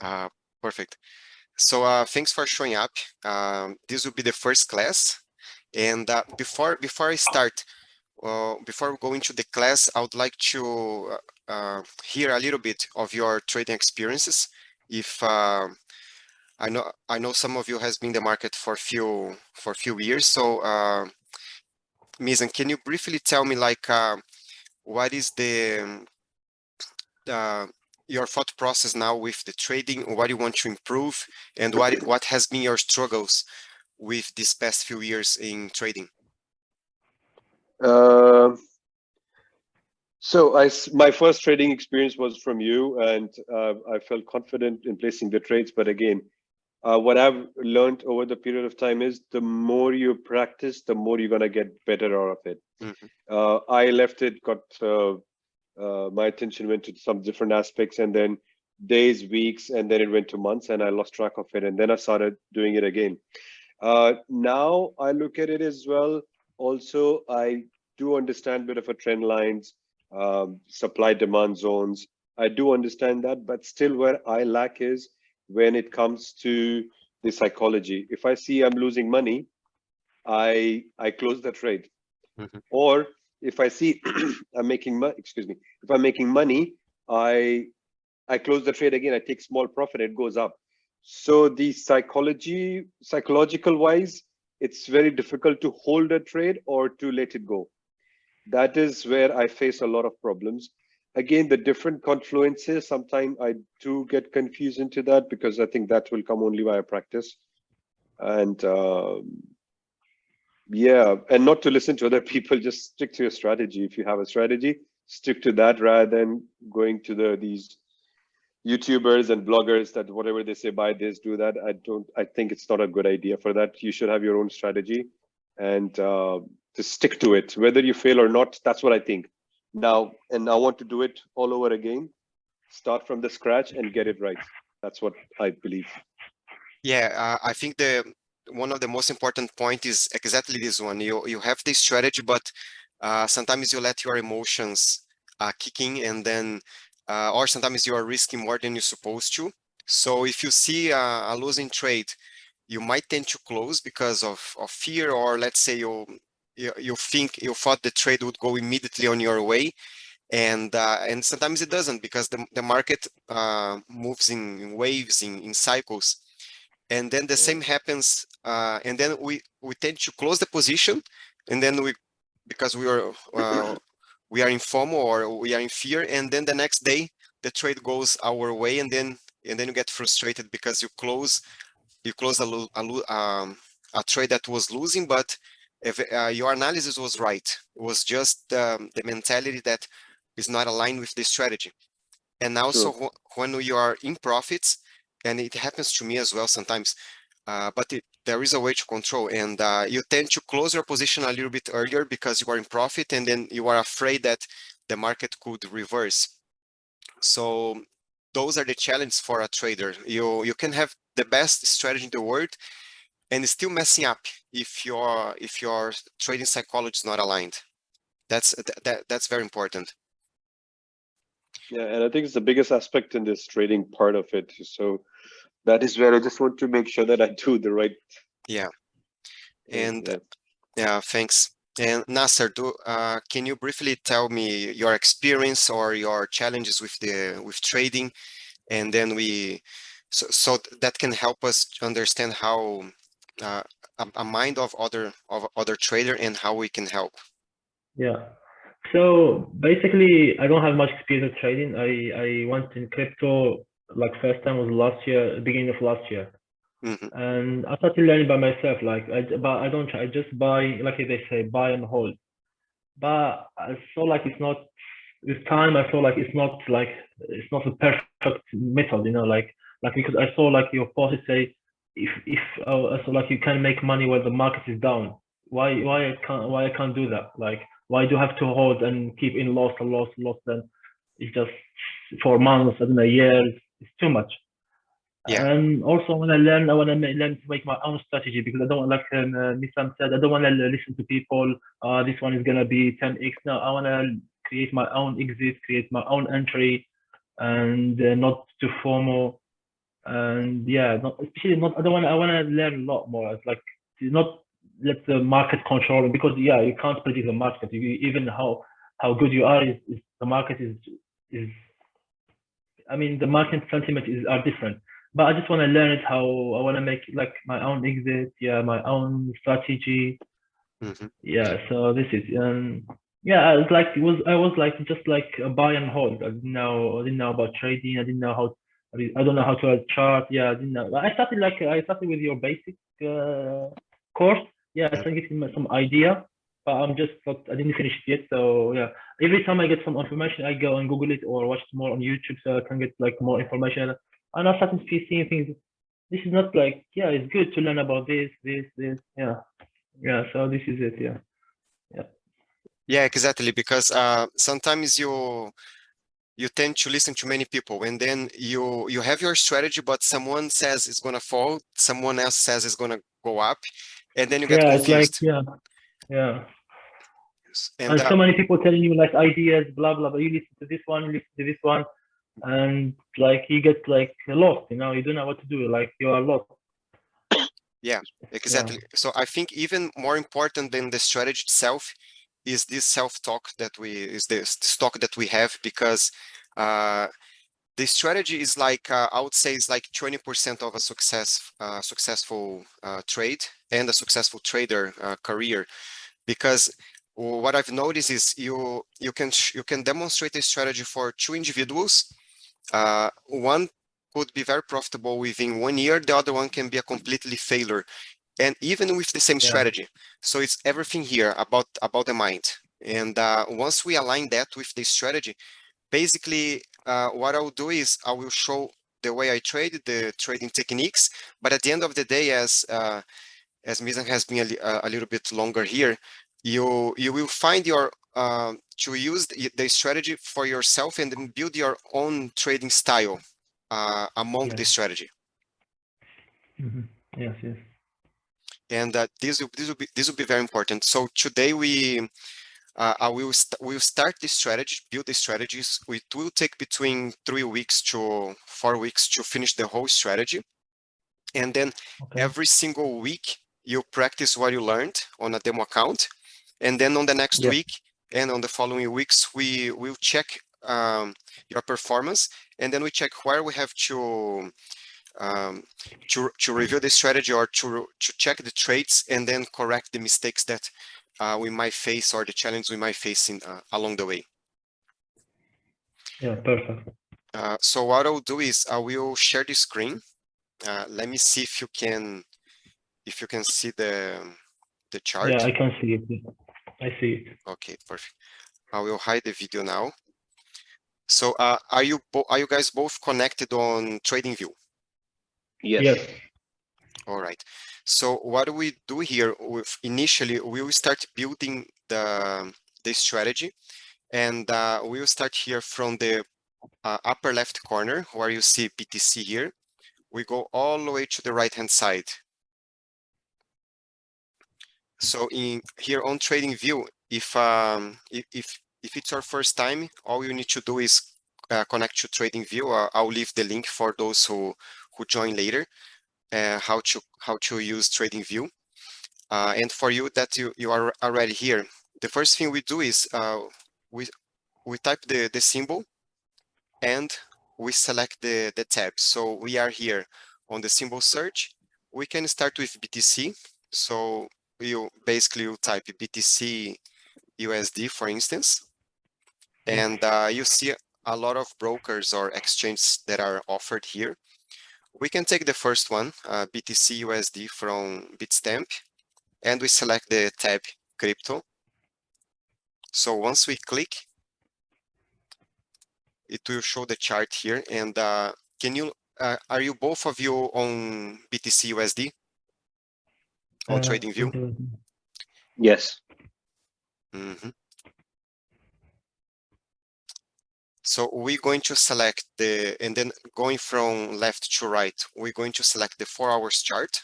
Uh, Perfect. So thanks for showing up. This will be the first class. And before I start, before we go into the class, I would like to hear a little bit of your trading experiences. If I know some of you has been in the market for few years. So Mizan, can you briefly tell me like what is uh, your thought process now with the trading? What you want to improve, and what has been your struggles with these past few years in trading? Um my first trading experience was from you, and I felt confident in placing the trades. But again, what I've learned over the period of time is the more you practice, the more you're gonna get better out of it. Mhm. I left it, got my attention went to some different aspects, and then days, weeks, and then it went to months, and I lost track of it. And then I started doing it again. Now I look at it as well. Also, I do understand a bit of a trend lines, supply demand zones. I do understand that, but still where I lack is when it comes to the psychology. If I see I'm losing money, I close the trade. Mhm. Or if I see I'm making money, excuse me, if I'm making money, I I close the trade again. I take small profit. It goes up. So the psychological wise, it's very difficult to hold a trade or to let it go. That is where I face a lot of problems. Again, the different confluences, sometimes I do get confused into that because I think that will come only via practice. And yeah, and not to listen to other people, just stick to your strategy. If you have a strategy, stick to that rather than going to these YouTubers and bloggers that whatever they say, buy this, do that. I think it's not a good idea for that. You should have your own strategy and to stick to it. Whether you fail or not, that's what I think. Now, and I want to do it all over again, start from the scratch and get it right. That's what I believe. Yeah, I think the one of the most important point is exactly this one. You have the strategy, but sometimes you let your emotions kick in, and then or sometimes you are risking more than you're supposed to. So if you see a losing trade, you might tend to close because of fear, or let's say you think you thought the trade would go immediately on your way, and sometimes it doesn't because the market moves in waves, in cycles, and then the Yeah. same happens, and then we tend to close the position, and then we because we are in FOMO or we are in fear, and then the next day the trade goes our way, and then you get frustrated because you close a trade that was losing, but if your analysis was right, it was just the mentality that is not aligned with the strategy. And also True. when you are in profits, and it happens to me as well sometimes, but there is a way to control, and you tend to close your position a little bit earlier because you are in profit, and then you are afraid that the market could reverse. So those are the challenges for a trader. You can have the best strategy in the world and still messing up if your trading psychology is not aligned. That's very important. Yeah, and I think it's the biggest aspect in this trading part of it. So that is where I just want to make sure that I do the right Yeah. thing. And Yeah. yeah, thanks. And Nasser, can you briefly tell me your experience or your challenges with trading, and then so that can help us understand how uh, a mind of other trader and how we can help. Yeah. So basically, I don't have much experience with trading. I went in crypto like first time was last year, beginning of last year, Hmm. and I started learning by myself. But I don't. I just buy, like they say, buy and hold. But I saw like it's not. With time, I saw like it's not a perfect method. Like because I saw like your post say if so like you can make money when the market is down. Why I can't do that? Like why do I have to hold and keep in loss and loss and loss? Then it's just for months and a year. It's too much. Yeah. And also when I want to learn to make my own strategy because I don't like Nissan said I don't want to listen to people. This one is gonna be 10x. No, I want to create my own exit, create my own entry, and not to FOMO. And yeah, especially not. I don't want. I want to learn a lot more. It's like not let the market control it, because yeah, you can't predict the market. Even how good you are is the market is. I mean, the market sentiment are different. But I just want to learn it how I want to make like my own exit. Yeah, my own strategy. Mm-hmm. Yeah, so this is yeah, it's like I was like just like a buy and hold. I didn't know about trading. I didn't know how I don't know how to chart. Yeah, I didn't know. I started with your basic course. Yeah, I started getting some idea, but I didn't finish it yet. So yeah, every time I get some information, I go and Google it or watch more on YouTube so I can get like more information. And I started seeing things. This is not like, yeah, it's good to learn about this. Yeah. Yeah, so this is it. Yeah, yeah, Yeah, exactly. Because sometimes you tend to listen to many people, and then you have your strategy, but someone says it's gonna fall, someone else says it's gonna go up, and then you get yeah. It's like confused. yeah. And And so many people telling you like ideas, blah blah. But you listen to this one, you listen to this one, and like you get like lost. You know, you don't know what to do. Like you are lost. yeah, Yeah, exactly. So I think even more important than the strategy itself is this self-talk that is this talk that we have, because the strategy is like I would say is like 20% of a successful trade and a successful trader career. Because what I've noticed is you can demonstrate a strategy for two individuals. One could be very profitable within 1 year, the other one can be a completely failure, and even with the same yeah, strategy. So it's everything here about the mind. And once we align that with the strategy, basically what I'll do is I will show the way I trade, the trading techniques. But at the end of the day, as Mizan has been a little bit longer here, you will find your to use the strategy for yourself and then build your own trading style among yeah. the strategy. Yes, yes. And this will be very important. So today I will start the strategy, build the strategies. It will take between 3 weeks to 4 weeks to finish the whole strategy. And then Okay. every single week, you practice what you learned on a demo account. And then on the next Yeah, week and on the following weeks, we will check your performance. And then we check where we have um, to review the strategy or to check the trades and then correct the mistakes that we might face or the challenge we might face along the way. yeah. Perfect. So what I'll do is I will share the screen. Let me see if you can see the chart. Yeah, I can see it. I see it. Okay, perfect. I will hide the video now. So are you guys both connected on TradingView? Yes. Yes. All right. So what we do here with initially we will start building the strategy, and we will start here from the upper left corner where you see BTC here. We go all the way to the right hand side. So in here on TradingView, if it's your first time, all you need to do is connect to TradingView. I'll leave the link for those who join later, how to use TradingView. And for you that you are already here, the first thing we do is we type the symbol and we select the tab. So we are here on the symbol search. We can start with BTC. So you basically type BTC USD, for instance, and you see a lot of brokers or exchanges that are offered here. We can take the first one, BTC USD from Bitstamp, and we select the tab crypto. So once we click, it will show the chart here. And can you are you both of you on BTC USD on TradingView? Yes. So we're going to select and then going from left to right, we're going to select the 4 hours chart.